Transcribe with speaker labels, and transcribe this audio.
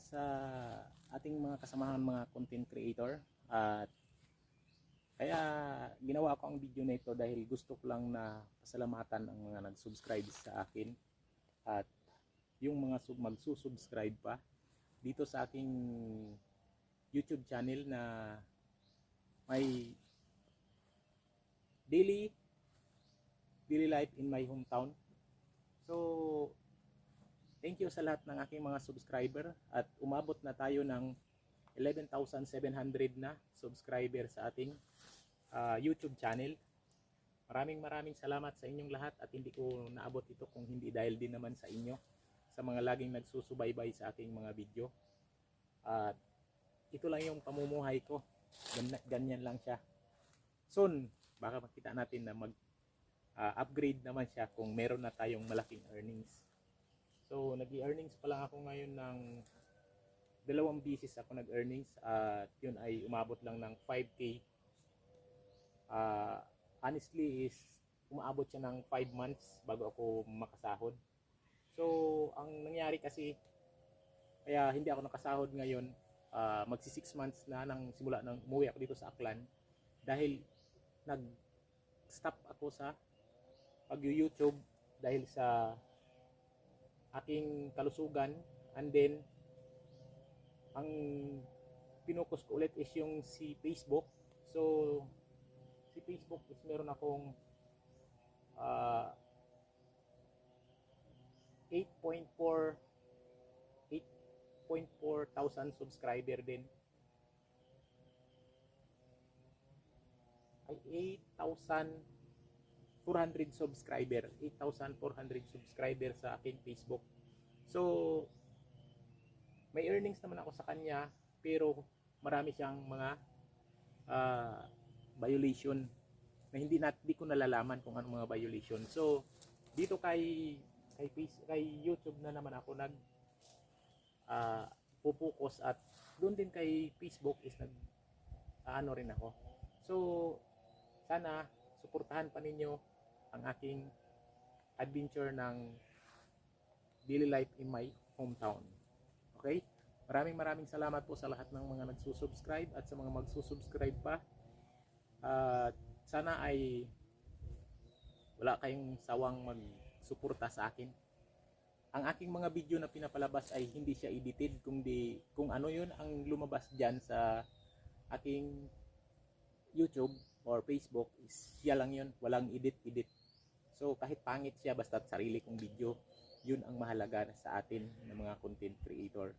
Speaker 1: sa ating mga kasamahan mga content creator. At kaya ginawa ko ang video na ito dahil gusto ko lang na pasalamatan ang mga nag-subscribe sa akin at yung mga magsusubscribe pa dito sa aking YouTube channel na may daily life in my hometown. So thank you sa lahat ng aking mga subscriber at umabot na tayo ng 11,700 na subscriber sa ating YouTube channel. Maraming salamat sa inyong lahat at hindi ko naabot ito kung hindi dahil din naman sa inyo, sa mga laging nagsusubaybay sa aking mga video. At ito lang yung pamumuhay ko, ganyan lang siya. Soon baka makita natin na mag-upgrade naman siya kung meron na tayong malaking earnings. So nag-earnings pa lang ako ngayon ng 2 beses ako nag-earnings at yun ay umabot lang ng 5K. Honestly is umaabot siya ng 5 months bago ako makasahod. So ang nangyari kasi kaya hindi ako nakasahod ngayon, magsi 6 months na nang simula nang umuwi ako dito sa Aklan dahil nag-stop ako sa pag-YouTube dahil sa aking kalusugan, and then ang pinukus ko ulit is yung si Facebook. So si Facebook is meron akong 8.4 thousand subscriber din. Ay 8,400 subscriber, 8,400 subscriber sa aking Facebook. So may earnings naman ako sa kanya, pero marami siyang mga violation na hindi ko nalalaman kung anong mga violation. So dito kay YouTube na naman ako nag pupukus, at doon din kay Facebook is ano rin ako. So sana suportahan pa ninyo ang aking adventure ng daily life in my hometown. Okay? Maraming salamat po sa lahat ng mga nagsusubscribe at sa mga magsusubscribe pa. Sana ay wala kayong sawang magsuporta sa akin. Ang aking mga video na pinapalabas ay hindi siya edited, kung ano yun ang lumabas dyan sa aking YouTube or Facebook is siya lang yun, walang edit. So kahit pangit siya, basta sarili kong video, yun ang mahalaga sa atin ng mga content creator.